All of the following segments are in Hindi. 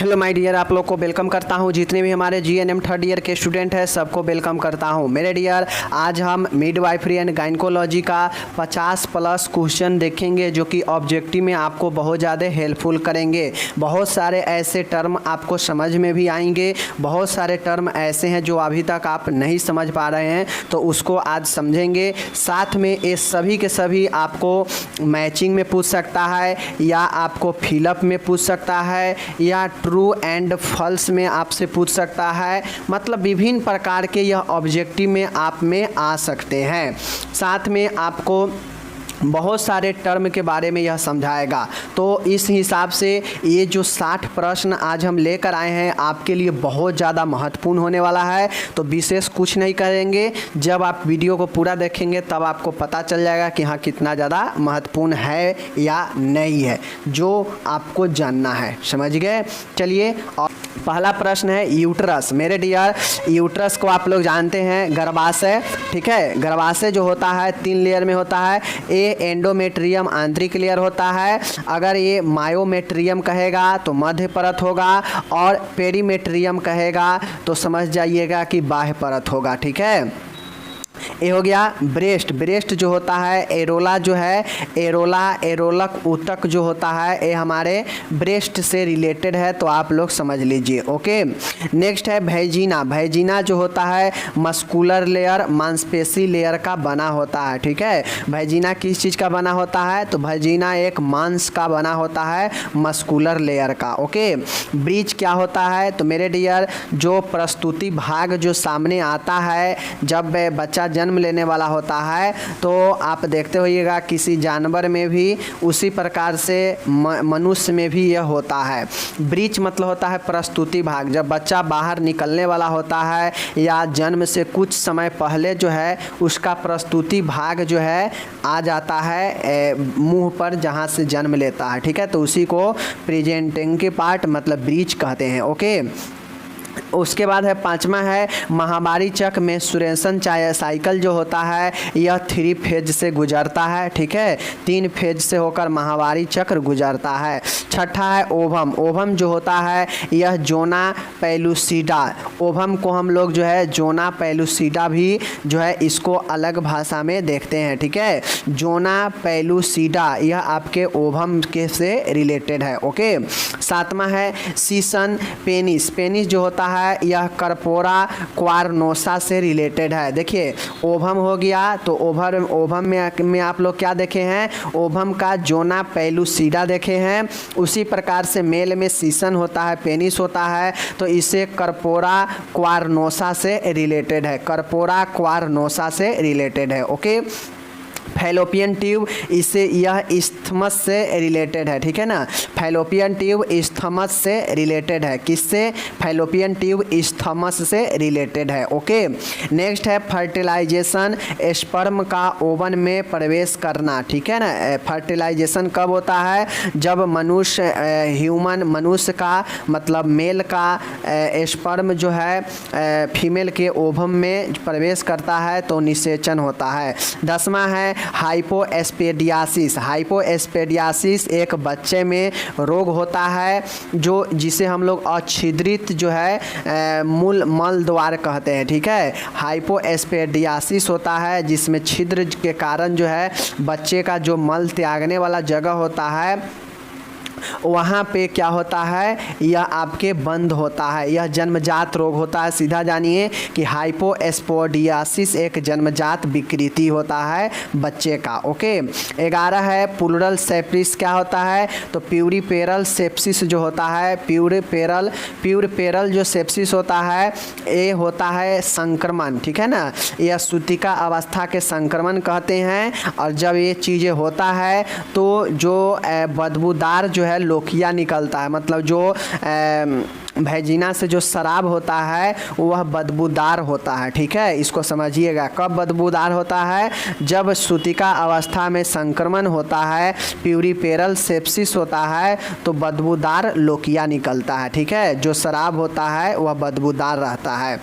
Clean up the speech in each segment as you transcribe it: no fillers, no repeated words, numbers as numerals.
हेलो माय डियर, आप लोग को वेलकम करता हूं। जितने भी हमारे जीएनएम थर्ड ईयर के स्टूडेंट हैं सबको वेलकम करता हूं। मेरे डियर, आज हम मिडवाइफरी एंड गायनेकोलॉजी का 50 प्लस क्वेश्चन देखेंगे जो कि ऑब्जेक्टिव में आपको बहुत ज़्यादा हेल्पफुल करेंगे। बहुत सारे ऐसे टर्म आपको समझ में भी आएंगे, बहुत सारे टर्म ऐसे हैं जो अभी तक आप नहीं समझ पा रहे हैं, तो उसको आज समझेंगे। साथ में ये सभी के सभी आपको मैचिंग में पूछ सकता है, या आपको फिलअप में पूछ सकता है, या ट्रू एंड फॉल्स में आपसे पूछ सकता है। मतलब विभिन्न प्रकार के यह ऑब्जेक्टिव में आप में आ सकते हैं। साथ में आपको बहुत सारे टर्म के बारे में यह समझाएगा। तो इस हिसाब से ये जो 60 प्रश्न आज हम लेकर आए हैं आपके लिए बहुत ज़्यादा महत्वपूर्ण होने वाला है। तो विशेष कुछ नहीं करेंगे, जब आप वीडियो को पूरा देखेंगे तब आपको पता चल जाएगा कि हाँ कितना ज़्यादा महत्वपूर्ण है या नहीं है, जो आपको जानना है। समझ गए? चलिए, और पहला प्रश्न है यूट्रस। मेरे डियर, यूट्रस को आप लोग जानते हैं गर्भाशय, ठीक है। गर्भाशय जो होता है 3 लेयर में होता है। ए एंडोमेट्रियम आंतरिक लेयर होता है, अगर ये मायोमेट्रियम कहेगा तो मध्य परत होगा, और पेरीमेट्रियम कहेगा तो समझ जाइएगा कि बाह्य परत होगा, ठीक है। ये हो गया ब्रेस्ट। ब्रेस्ट जो होता है, एरोला जो है, एरोलक ऊतक जो होता है, ये हमारे ब्रेस्ट से रिलेटेड है, तो आप लोग समझ लीजिए। ओके, नेक्स्ट है वैजिना। वैजिना जो होता है मस्कुलर लेयर, मांसपेशी लेयर का बना होता है, ठीक है। वैजिना किस चीज़ का बना होता है? तो वैजिना एक मांस का बना होता है, मस्कुलर लेयर का। ओके, ब्रीच क्या होता है? तो मेरे डियर, जो प्रस्तुति भाग जो सामने आता है जब बच्चा जन्म लेने वाला होता है, तो आप देखते होइएगा किसी जानवर में भी उसी प्रकार से मनुष्य में भी यह होता है। ब्रीच मतलब होता है प्रस्तुति भाग, जब बच्चा बाहर निकलने वाला होता है या जन्म से कुछ समय पहले जो है उसका प्रस्तुति भाग जो है आ जाता है मुंह पर जहां से जन्म लेता है, ठीक है। तो उसी को प्रेजेंटिंग के पार्ट मतलब ब्रीच कहते हैं। ओके, उसके बाद है 5वां है महावारी चक्र मेंस्ट्रुएशन साइकिल जो होता है यह 3 फेज से गुजरता है, ठीक है। 3 फेज से होकर महावारी चक्र गुजरता है। 6ठा है ओवम। ओवम जो होता है यह जोना पेलुसिडा। ओवम को हम लोग जो है जोना पेलुसिडा भी जो है इसको अलग भाषा में देखते हैं, ठीक है। जोना पेलुसिडा यह आपके ओवम के से रिलेटेड है। ओके, 7वां है सीसन पेनिस। पेनिस जो होता है यह कर्पोरा क्वारनोसा से रिलेटेड है। देखिए, ओवम हो गया तो ओवम में आप लोग क्या देखे हैं? ओवम का जोना पेलुसिडा देखे हैं। उसी प्रकार से मेल में सीसन होता है, पेनिस होता है, तो इसे कर्पोरा क्वारनोसा से रिलेटेड है। कर्पोरा क्वारनोसा से रिलेटेड है। ओके, फैलोपियन ट्यूब, इससे यह इस्थमस से रिलेटेड है, ठीक है ना। फैलोपियन ट्यूब इस्थमस से रिलेटेड है। किससे? फैलोपियन ट्यूब इस्थमस से रिलेटेड है। ओके, नेक्स्ट है फर्टिलाइजेशन। स्पर्म का ओवन में प्रवेश करना, ठीक है ना। फर्टिलाइजेशन कब होता है? जब मनुष्य का मतलब मेल का स्पर्म जो है फीमेल के ओवम में प्रवेश करता है तो निषेचन होता है। 10वां है हाइपोएस्पेडियासिस। हाइपोएस्पेडियासिस एक बच्चे में रोग होता है जो जिसे हम लोग अच्छिद्रित जो है मल द्वार कहते हैं, ठीक है। हाइपोएस्पेडियासिस होता है जिसमें छिद्र के कारण जो है बच्चे का जो मल त्यागने वाला जगह होता है वहाँ पे क्या होता है, यह आपके बंद होता है। यह जन्मजात रोग होता है। सीधा जानिए कि हाइपोएस्पेडियासिस एक जन्मजात विकृति होता है बच्चे का। ओके, 11 है प्लूरल सेप्सिस। क्या होता है? तो प्यूरिपेरल सेप्सिस जो होता है, प्यूरिपेरल जो सेप्सिस होता है ये होता है संक्रमण, ठीक है ना। यह सूतिका अवस्था के संक्रमण कहते हैं। और जब ये चीज़ें होता है तो जो बदबूदार जो है लोकिया निकलता है, मतलब जो वैजिना से जो शराब होता है वह बदबूदार होता है, ठीक है। इसको समझिएगा, कब बदबूदार होता है? जब सूतिका अवस्था में संक्रमण होता है, प्यूरिपेरल सेप्सिस होता है, तो बदबूदार लोकिया निकलता है, ठीक है। जो शराब होता है वह बदबूदार रहता है।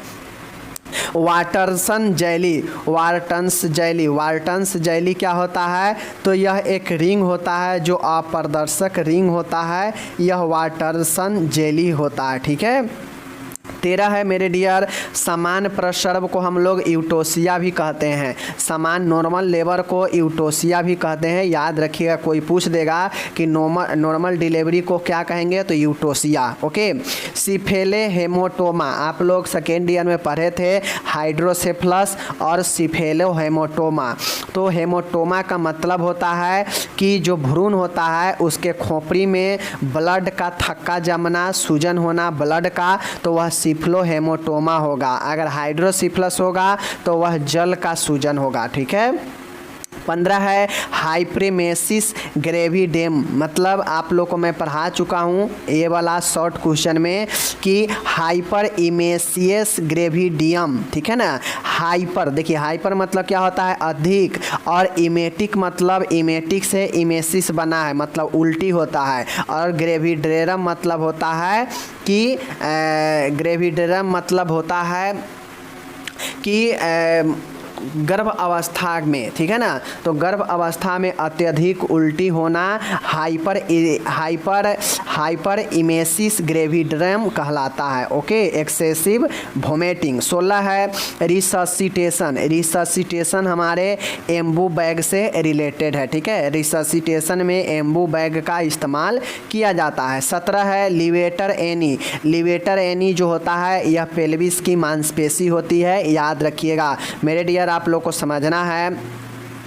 वाटरसन जेली, वार्टन्स जेली क्या होता है? तो यह एक रिंग होता है जो अपारदर्शक रिंग होता है, यह वाटरसन जेली होता है। ठीक है। 13 है मेरे डियर, समान प्रसर्व को हम लोग यूटोसिया भी कहते हैं, समान नॉर्मल लेबर को यूटोसिया भी कहते हैं। याद रखिएगा, कोई पूछ देगा कि नॉर्मल डिलीवरी को क्या कहेंगे, तो यूटोसिया। ओके। सिफेले हेमोटोमा, आप लोग सेकेंड ईयर में पढ़े थे हाइड्रोसेफलस और सिफेलो हेमोटोमा। तो हेमोटोमा का मतलब होता है कि जो भ्रूण होता है उसके खोपड़ी में ब्लड का थक्का जमना, सूजन होना ब्लड का, तो वह सिफलो हेमोटोमा होगा। अगर हाइड्रोसिफलस होगा तो वह जल का सूजन होगा। ठीक है। 15 है हाइप्रेमेसिस ग्रेविडेम, मतलब आप लोग को मैं पढ़ा चुका हूँ ये वाला शॉर्ट क्वेश्चन में कि हाइपर इमेसियस ग्रेविडियम। ठीक है ना। हाइपर, देखिए हाइपर मतलब क्या होता है? अधिक, और इमेटिक मतलब इमेटिक से इमेसिस बना है, मतलब उल्टी होता है, और ग्रेविडेरम मतलब होता है कि ग्रेविडेरम मतलब होता है कि गर्भ अवस्था में। ठीक है ना। तो गर्भ अवस्था में अत्यधिक उल्टी होना हाइपर इमेसिस ग्रेविडियम कहलाता है। ओके। Excessive vomiting. 16 है रिससिटेशन हमारे एम्बू बैग से रिलेटेड है। ठीक है। रिससिटेशन में एम्बू बैग का इस्तेमाल किया जाता है। 17 है लिवेटर एनी जो होता है यह पेल्विस की मांसपेशी होती है। याद रखिएगा मेरे डियर, आप लोग को समझना है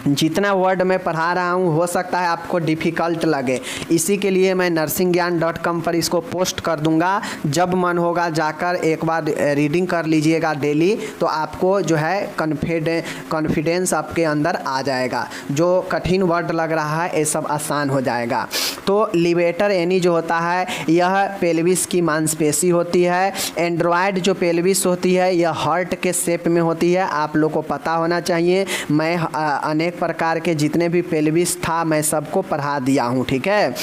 जितना वर्ड मैं पढ़ा रहा हूँ हो सकता है आपको डिफ़िकल्ट लगे, इसी के लिए मैं nursingyan.com पर इसको पोस्ट कर दूंगा। जब मन होगा जाकर एक बार रीडिंग कर लीजिएगा डेली, तो आपको जो है कॉन्फिडेंस आपके अंदर आ जाएगा। जो कठिन वर्ड लग रहा है ये सब आसान हो जाएगा। तो लिवेटर एनी जो होता है यह पेल्विस की मांसपेशी होती है। एंड्रॉयड जो पेल्विस होती है यह हार्ट के शेप में होती है, आप लोग को पता होना चाहिए। मैं अनेक प्रकार के जितने भी पेल्विस था मैं सबको पढ़ा दिया हूँ। ठीक है।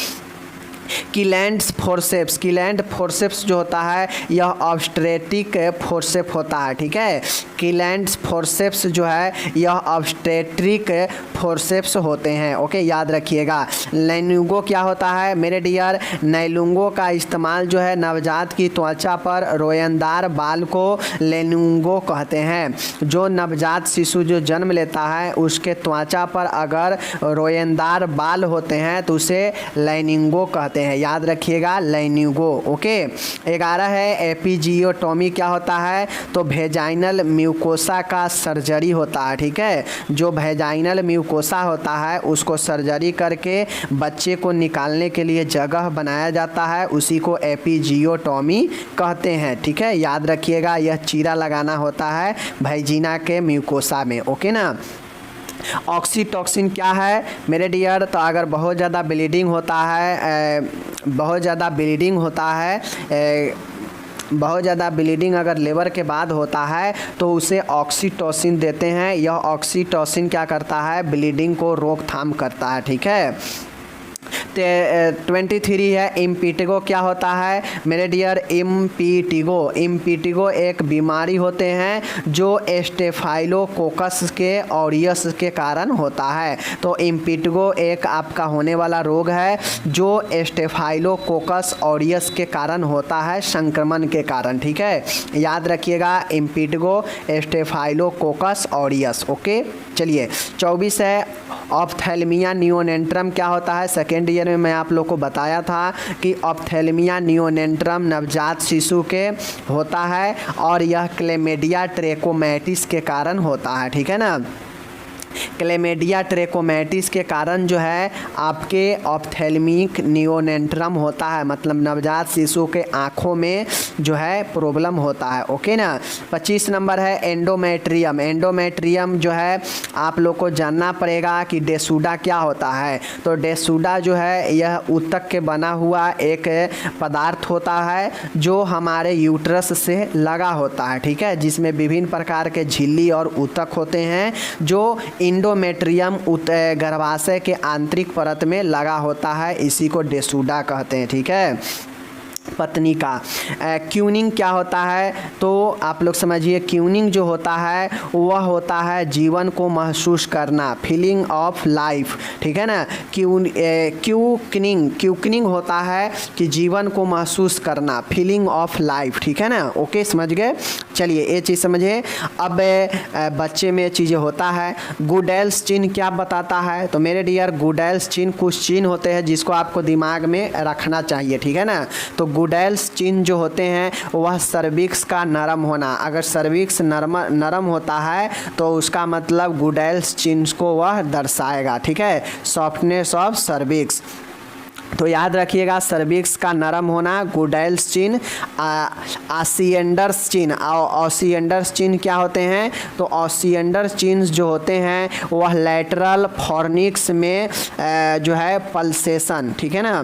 किलैंड फोर्सेप्स जो होता है यह ऑब्स्टेट्रिक फोर्सेप होता है। ठीक है। किलैंड फोर्सेप्स जो है यह ऑब्स्टेट्रिक फोर्सेप्स होते हैं। ओके। याद रखिएगा। लैनुगो क्या होता है मेरे डियर? नैलुंगो का इस्तेमाल जो है नवजात की त्वचा पर रोएंदार बाल को लैनुगो कहते हैं। जो नवजात शिशु जो जन्म लेता है उसके त्वचा पर अगर रोएंदार बाल होते हैं तो उसे लैनिंगो कहते हैं। याद रखिएगा लैनिंगो। ओके। 11 है एपिजियोटोमी क्या होता है? तो वेजाइनल म्यूकोसा का सर्जरी होता है। ठीक है। जो वेजाइनल म्यूकोसा होता है उसको सर्जरी करके बच्चे को निकालने के लिए जगह बनाया जाता है, उसी को एपिजियोटोमी कहते हैं। ठीक है। याद रखिएगा यह चीरा लगाना होता है वेजिना के म्यूकोसा में। ओके ना। ऑक्सीटॉक्सिन क्या है मेरे डियर? तो अगर बहुत ज़्यादा ब्लीडिंग होता है अगर लेबर के बाद होता है तो उसे ऑक्सीटोसिन देते हैं। यह ऑक्सीटोसिन क्या करता है? ब्लीडिंग को रोकथाम करता है। ठीक है। 23 है इम्पिटिगो क्या होता है मेरे डियर? इम्पिटिगो एक बीमारी होते हैं जो स्टेफाइलोकोकस के ऑरियस के कारण होता है। तो इम्पिटिगो एक आपका होने वाला रोग है जो स्टेफाइलोकोकस ऑरियस के कारण होता है, संक्रमण के कारण। ठीक है। याद रखिएगा इम्पिटिगो स्टेफाइलोकोकस ऑरियस। ओके। चलिए 24 है ऑप्थेल्मिया नियोनेंट्रम क्या होता है? सेकेंड ईयर में मैं आप लोग को बताया था कि ऑप्थेल्मिया नियोनेंट्रम नवजात शिशु के होता है और यह क्लेमिडिया ट्रेकोमैटिस के कारण होता है। ठीक है ना। क्लेमिडिया ट्रेकोमैटिस के कारण जो है आपके ऑप्थेल्मिक नियोनेंट्रम होता है, मतलब नवजात शिशु के आँखों में जो है प्रॉब्लम होता है। ओके ना। 25 नंबर है एंडोमेट्रियम जो है आप लोग को जानना पड़ेगा कि डेसूडा क्या होता है। तो डेसूडा जो है यह ऊतक के बना हुआ एक पदार्थ होता है जो हमारे यूट्रस से लगा होता है। ठीक है। जिसमें विभिन्न प्रकार के झिल्ली और ऊतक होते हैं जो इंडोमेट्रियम गर्भाशय के आंतरिक परत में लगा होता है, इसी को डेसूडा कहते हैं। ठीक है। पत्नी का। क्यूनिंग क्या होता है, तो आप लोग समझिए क्यूनिंग जो होता है वह होता है जीवन को महसूस करना, फीलिंग ऑफ लाइफ, ठीक है ना। क्यूकनिंग होता है कि जीवन को महसूस करना, फीलिंग ऑफ लाइफ, ठीक है ना। ओके, समझ गए। चलिए ये चीज़ समझिए। अब बच्चे में चीज़ें होता है। गुडेल्स चिन्ह क्या बताता है, तो मेरे डियर गुडेल्स चिन्ह कुछ चिन्ह होते हैं जिसको आपको दिमाग में रखना चाहिए, ठीक है ना। तो गुडेल्स चिन्ह जो होते हैं वह सर्विक्स का नरम होना। अगर सर्विक्स नरम होता है तो उसका मतलब गुडेल्स चिन्ह को वह दर्शाएगा, ठीक है, सॉफ्टनेस ऑफ सर्विक्स। तो याद रखिएगा सर्विक्स का नरम होना, गुडेल्स चिन्ह। ऑसिएंडर्स चिन्ह, ऑसिएंडर्स चिन्ह क्या होते हैं, तो ऑसिएंडर्स चिन्ह जो होते हैं वह लैटरल फॉर्निक्स में जो है पल्सेशन, ठीक है ना,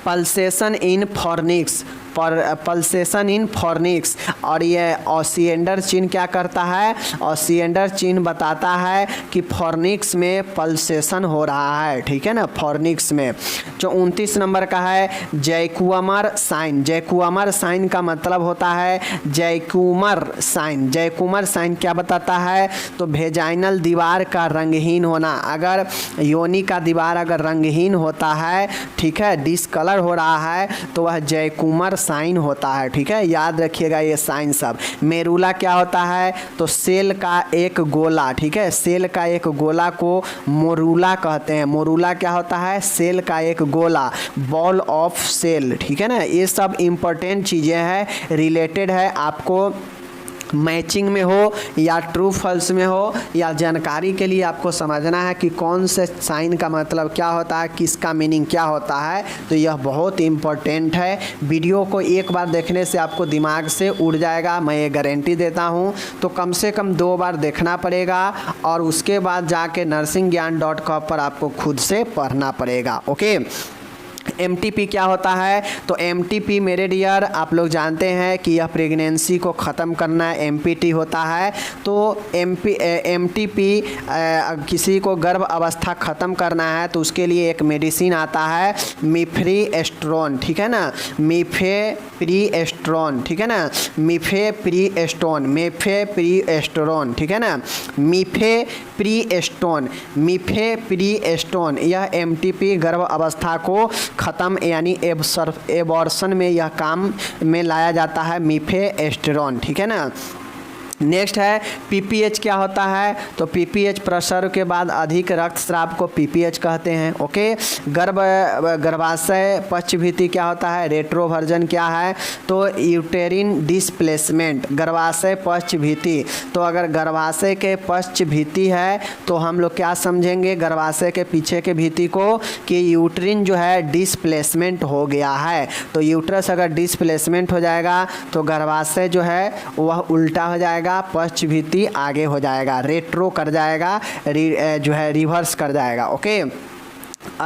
पल्सेशन इन फॉर्निक्स, पल्सेशन इन फॉर्निक्स। और ये ऑसिएंडर चिन्ह क्या करता है, ऑसिएंडर चिन्ह बताता है कि फॉर्निक्स में पल्सेशन हो रहा है, ठीक है ना, फॉर्निक्स में। जो 29 नंबर का है जैकुमर साइन। जैकुमर साइन का मतलब होता है जैकुमर साइन। जैकुमर साइन क्या बताता है, तो वेजाइनल दीवार का रंगहीन होना। अगर योनि का दीवार अगर रंगहीन होता है, ठीक है, डिसकलर हो रहा है, तो वह जैकुमर साइन होता है, ठीक है, याद रखिएगा ये साइन सब। मेरुला क्या होता है, तो सेल का एक गोला, ठीक है, सेल का एक गोला को मोरूला कहते हैं। मोरूला क्या होता है, सेल का एक गोला, बॉल ऑफ सेल, ठीक है ना। ये सब इंपॉर्टेंट चीज़ें हैं, रिलेटेड है, आपको मैचिंग में हो या ट्रू फॉल्स में हो या जानकारी के लिए आपको समझना है कि कौन से साइन का मतलब क्या होता है, किसका मीनिंग क्या होता है। तो यह बहुत इम्पोर्टेंट है। वीडियो को एक बार देखने से आपको दिमाग से उड़ जाएगा, मैं ये गारंटी देता हूँ। तो कम से कम 2 बार देखना पड़ेगा और उसके बाद जाके nursingyan.com पर आपको खुद से पढ़ना पड़ेगा। ओके, MTP क्या होता है, तो MTP मेरे डियर आप लोग जानते हैं कि यह प्रेगनेंसी को ख़त्म करना है, MPT होता है। तो MTP किसी को गर्भ अवस्था ख़त्म करना है तो उसके लिए एक मेडिसिन आता है मिफ्रिएस्ट्रोन, ठीक है ना, मिफेप्रिएस्ट्रोन, ठीक है ना, मिफेप्रिएस्ट्रोन, मिफेप्रिएस्ट्रोन, ठीक है ना, मिफेप्रिएस्ट्रोन। यह MTP गर्भ अवस्था को ख़त्म यानी एबॉर्शन में यह काम में लाया जाता है, मिफेप्रिएस्ट्रोन, ठीक है ना। नेक्स्ट है PPH क्या होता है, तो PPH प्रसव के बाद अधिक रक्तस्राव को PPH कहते हैं। ओके, गर्भाशय पक्षभिति क्या होता है, रेट्रोवर्जन क्या है, तो यूटेरिन डिस्प्लेसमेंट, गर्भाशय पक्षभिति। तो अगर गर्भाशय के पक्षभिति है तो हम लोग क्या समझेंगे, गर्भाशय के पीछे के भित्ति को, कि यूट्रिन जो है डिस्प्लेसमेंट हो गया है। तो यूट्रस अगर डिस्प्लेसमेंट हो जाएगा तो गर्भाशय जो है वह उल्टा हो जाएगा, पक्षभिति आगे हो जाएगा, रेट्रो कर जाएगा, जो है रिवर्स कर जाएगा। ओके,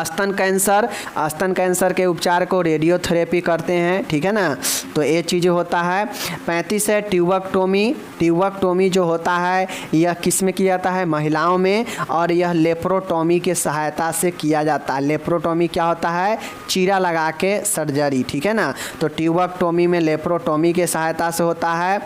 स्तन कैंसर, स्तन कैंसर के उपचार को रेडियोथेरेपी करते हैं, ठीक है ना। तो ये चीज़ होता है। 35 है ट्यूबेक्टोमी। ट्यूबेक्टोमी जो होता है यह किस में किया जाता है, महिलाओं में, और यह लेप्रोटोमी के सहायता से किया जाता है। लेप्रोटोमी क्या होता है, चीरा लगा के सर्जरी, ठीक है ना। तो ट्यूबेक्टोमी में लेप्रोटोमी के सहायता से होता है।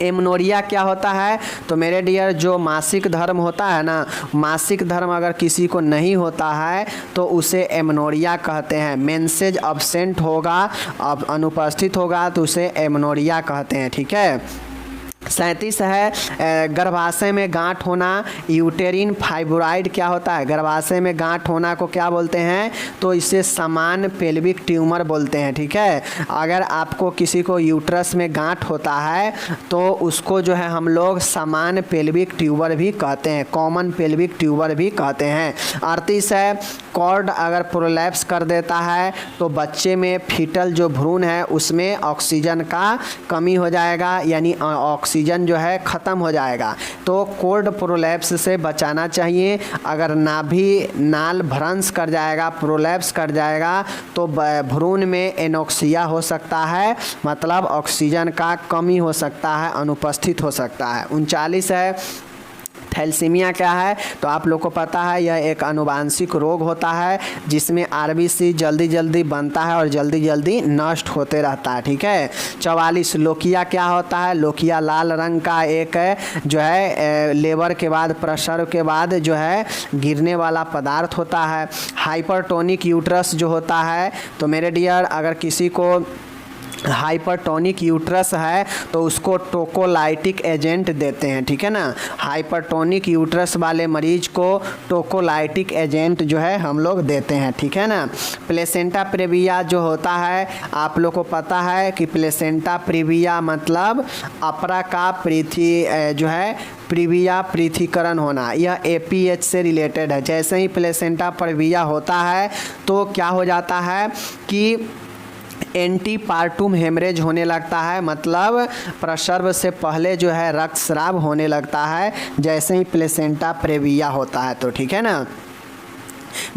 एमनोरिया क्या होता है, तो मेरे डियर जो मासिक धर्म होता है ना, मासिक धर्म अगर किसी को नहीं होता है तो उसे एमनोरिया कहते हैं। मेंसेज अब्सेंट होगा, अब अनुपस्थित होगा तो उसे एमनोरिया कहते हैं, ठीक है। 37 है गर्भाशय में गांठ होना, यूटेरिन फाइब्रॉइड क्या होता है, गर्भाशय में गांठ होना को क्या बोलते हैं, तो इसे समान पेल्विक ट्यूमर बोलते हैं, ठीक है। अगर आपको किसी को यूट्रस में गांठ होता है तो उसको जो है हम लोग समान पेल्विक ट्यूबर भी कहते हैं, कॉमन पेल्विक ट्यूबर भी कहते हैं। 38 है कॉर्ड अगर प्रोलैप्स कर देता है तो बच्चे में फीटल जो भ्रूण है उसमें ऑक्सीजन का कमी हो जाएगा, यानी ऑक्सीजन जो है ख़त्म हो जाएगा। तो कॉर्ड प्रोलैप्स से बचाना चाहिए। अगर नाभि नाल भ्रंश कर जाएगा, प्रोलैप्स कर जाएगा, तो भ्रूण में एनोक्सिया हो सकता है, मतलब ऑक्सीजन का कमी हो सकता है, अनुपस्थित हो सकता है। 39 है थैलेसीमिया क्या है? तो आप लोग को पता है यह एक आनुवांशिक रोग होता है जिसमें आरबीसी जल्दी जल्दी बनता है और जल्दी जल्दी नष्ट होते रहता है। ठीक है। 44 लोकिया क्या होता है? लोकिया लाल रंग का एक जो है लेबर के बाद प्रसव के बाद जो है गिरने वाला पदार्थ होता है। हाइपरटोनिक यूट्रस जो होता है, तो मेरे डियर अगर किसी को हाइपरटोनिक यूट्रस है तो उसको टोकोलाइटिक एजेंट देते हैं। ठीक है ना। हाइपरटोनिक यूट्रस वाले मरीज को टोकोलाइटिक एजेंट जो है हम लोग देते हैं। ठीक है ना। प्लेसेंटा प्रेविया जो होता है, आप लोग को पता है कि प्लेसेंटा प्रेविया मतलब अपरा का जो है प्रीविया पृथीकरण होना, यह एपीएच से रिलेटेड है। जैसे ही प्लेसेंटा प्रेविया होता है तो क्या हो जाता है कि एंटीपार्टुम हेमरेज होने लगता है, मतलब प्रसव से पहले जो है रक्तस्राव होने लगता है जैसे ही प्लेसेंटा प्रेविया होता है। तो ठीक है ना।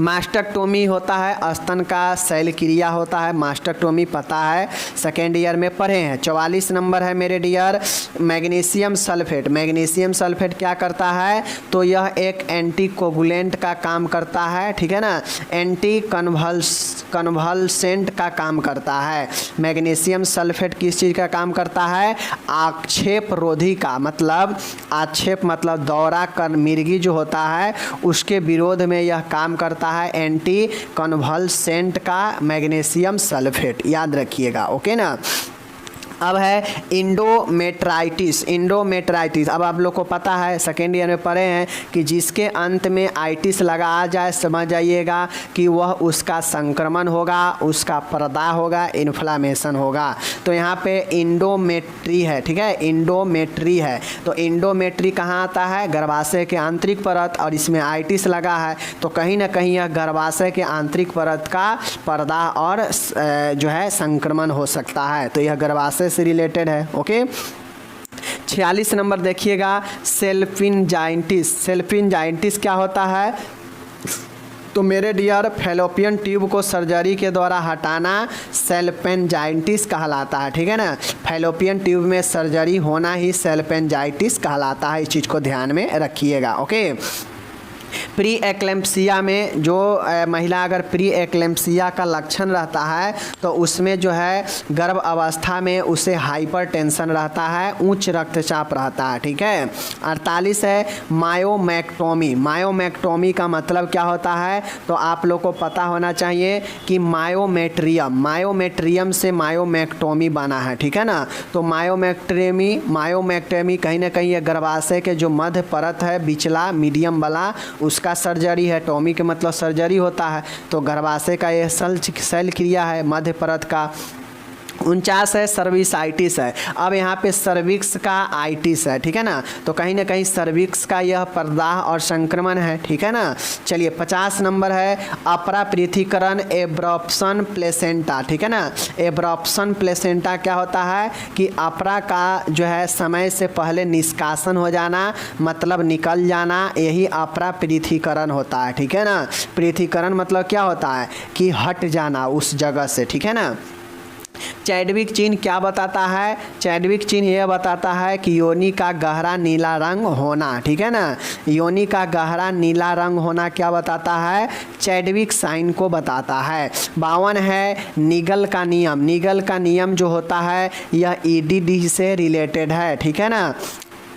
मास्टेक्टोमी होता है, स्तन का शैल क्रिया होता है, मास्टेक्टोमी पता है, सेकेंड ईयर में पढ़े हैं। 44 नंबर है मेरे dear magnesium sulphate. Magnesium sulphate क्या करता है? तो यह एक एंटीकोगुलेंट का काम करता है। ठीक है ना। एंटी कन्वल्सेंट का काम करता है। मैग्नीशियम सल्फेट किस चीज़ का काम करता है? आक्षेप रोधी का, मतलब आक्षेप मतलब दौरा कर मिर्गी जो होता है उसके विरोध में यह काम करता है। एंटी कन्वल्सेंट का मैग्नीशियम सल्फेट, याद रखिएगा। ओके ना। अब है इंडोमेट्राइटिस। इंडोमेट्राइटिस अब आप लोग को पता है, सेकेंड ईयर में पढ़े हैं कि जिसके अंत में आइटिस लगा आ जाए समझ जाइएगा कि वह उसका संक्रमण होगा, उसका पर्दा होगा, इन्फ्लामेशन होगा। तो यहाँ पे इंडोमेट्री है। ठीक है। इंडोमेट्री है तो इंडोमेट्री कहाँ आता है? गर्भाशय के आंतरिक परत, और इसमें आइटिस लगा है तो कहीं ना कहीं यह गर्भाशय के आंतरिक परत का पर्दा और जो है संक्रमण हो सकता है। तो यह गर्भाशय से रिलेटेड है। ओके। 46 नंबर देखिएगा सेल्फिनजाइटिस। सेल्फिनजाइटिस क्या होता है? तो मेरे डियर फैलोपियन ट्यूब को सर्जरी के द्वारा हटाना सेल्फिनजाइटिस कहलाता है। ठीक है ना। फैलोपियन ट्यूब में सर्जरी होना ही सेल्फिनजाइटिस कहलाता है, इस चीज़ को ध्यान में रखिएगा। ओके। प्री एक्लेम्पसिया में जो महिला अगर प्री एक्लेम्पसिया का लक्षण रहता है तो उसमें जो है गर्भ अवस्था में उसे हाइपरटेंशन रहता है, उच्च रक्तचाप रहता है। ठीक है। 48 है मायोमेक्टोमी। मायोमेक्टोमी का मतलब क्या होता है? तो आप लोग को पता होना चाहिए कि मायोमेट्रियम से मायोमेक्टोमी बना है। ठीक है ना। तो मायोमेक्टोमी कहीं ना कहीं गर्भाशय के जो मध्य परत है बिचला मीडियम वाला उसका सर्जरी है। टोमी के मतलब सर्जरी होता है, तो गर्भाशय का यह शैल क्रिया है मध्य परत का। 49 है सर्विसाइटिस है। अब यहाँ पे सर्विक्स का आइटिस है। ठीक है ना। तो कहीं ना कहीं सर्विक्स का यह प्रदाह और संक्रमण है। ठीक है ना। चलिए 50 नंबर है अपरा पृथीकरण एब्रॉप्शन प्लेसेंटा। ठीक है ना। एब्रॉप्शन प्लेसेंटा क्या होता है कि अपरा का जो है समय से पहले निष्कासन हो जाना, मतलब निकल जाना, यही अपरा पृथीकरण होता है। ठीक है ना। पृथीकरण मतलब क्या होता है कि हट जाना उस जगह से। ठीक है ना। चैडविक चिन्ह क्या बताता है? चैडविक चिन्ह यह बताता है कि योनि का गहरा नीला रंग होना। ठीक है ना। योनि का गहरा नीला रंग होना क्या बताता है? चैडविक साइन को बताता है। 52 है निगल का नियम। निगल का नियम जो होता है यह ईडीडी से रिलेटेड है। ठीक है ना।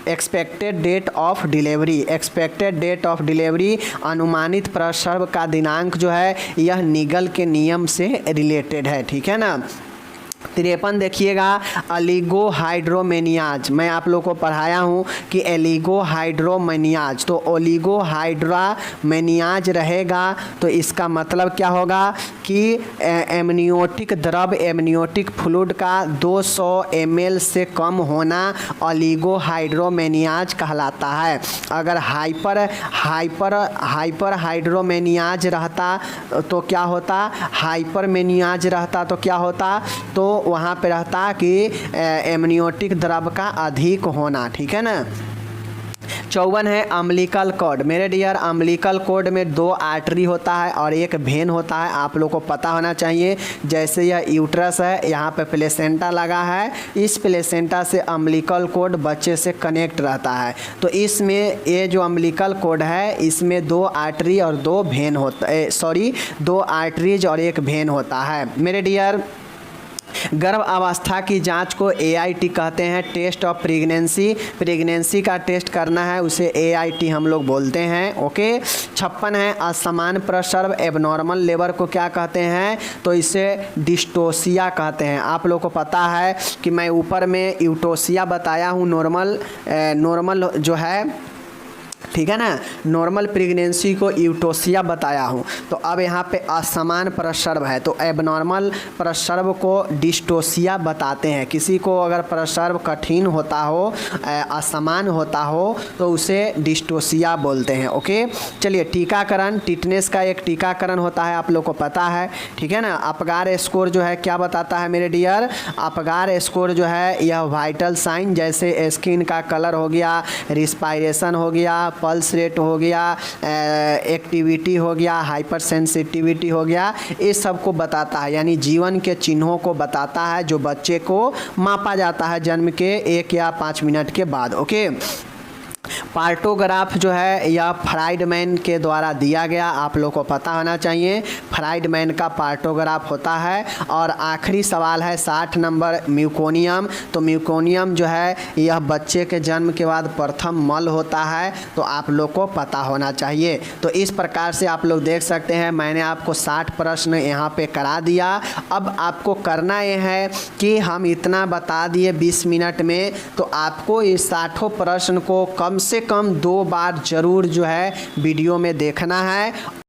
Expected date of delivery. Expected date of delivery अनुमानित प्रसव का दिनांक जो है यह निगल के नियम से रिलेटेड है। ठीक है ना। 53 देखिएगा ओलिगोहाइड्रोमेनियाज। मैं आप लोग को पढ़ाया हूँ कि ओलिगोहाइड्रोमेनियाज, तो ओलिगोहाइड्रोमेनियाज रहेगा तो इसका मतलब क्या होगा कि एमनियोटिक द्रव एमनियोटिक फ्लूइड का 200 ml से कम होना ओलिगोहाइड्रोमेनियाज कहलाता है। अगर हाइपर हाइड्रोमेनियाज रहता तो क्या होता? हाइपरमेनियाज रहता तो क्या होता? तो वहाँ पे रहता कि एमनियोटिक द्रव का अधिक होना। ठीक है ना। 54 है अम्बिलिकल कॉर्ड। मेरे डियर अम्बिलिकल कॉर्ड में 2 आर्टरी होता है और एक वेन होता है, आप लोग को पता होना चाहिए। जैसे यह यूट्रस है, यहाँ पे प्लेसेंटा लगा है, इस प्लेसेंटा से अम्बिलिकल कॉर्ड बच्चे से कनेक्ट रहता है। तो इसमें ये जो अम्बिलिकल कॉर्ड है इसमें 2 आर्टरी और 2 वेन होता है, 2 आर्टरीज और एक वेन होता है। मेरे डियर गर्भ अवस्था की जांच को AIT कहते हैं, टेस्ट ऑफ प्रेगनेंसी का टेस्ट करना है उसे AIT हम लोग बोलते हैं। ओके। 56 है असमान प्रसर्व एबनॉर्मल लेबर को क्या कहते हैं, तो इसे डिस्टोसिया कहते हैं। आप लोग को पता है कि मैं ऊपर में यूटोसिया बताया हूँ, नॉर्मल जो है, ठीक है ना, नॉर्मल प्रेगनेंसी को यूटोसिया बताया हूँ। तो अब यहाँ पे असमान प्रसर्व है तो एबनॉर्मल प्रसर्व को डिस्टोसिया बताते हैं। किसी को अगर प्रसर्व कठिन होता हो, असमान होता हो तो उसे डिस्टोसिया बोलते हैं। ओके। चलिए टीकाकरण, टिटनेस का एक टीकाकरण होता है, आप लोग को पता है, ठीक है ना। अपगार स्कोर जो है क्या बताता है मेरे डियर, अपगार स्कोर जो है यह वाइटल साइन जैसे स्किन का कलर हो गया, रिस्पायरेशन हो गया, पल्स रेट हो गया, एक्टिविटी हो गया, हाइपर सेंसिटिविटी हो गया, इस सब को बताता है, यानी जीवन के चिन्हों को बताता है जो बच्चे को मापा जाता है जन्म के 1 या 5 मिनट के बाद। ओके। पार्टोग्राफ जो है यह फ्राइडमैन के द्वारा दिया गया, आप लोग को पता होना चाहिए, फ्राइडमैन का पार्टोग्राफ होता है। और आखिरी सवाल है 60 नंबर म्यूकोनियम। तो म्यूकोनियम जो है यह बच्चे के जन्म के बाद प्रथम मल होता है, तो आप लोग को पता होना चाहिए। तो इस प्रकार से आप लोग देख सकते हैं मैंने आपको 60 प्रश्न यहाँ पे करा दिया। अब आपको करना ये है कि हम इतना बता दिए 20 मिनट में, तो आपको इस 60 प्रश्न को कम से कम 2 बार ज़रूर जो है वीडियो में देखना है।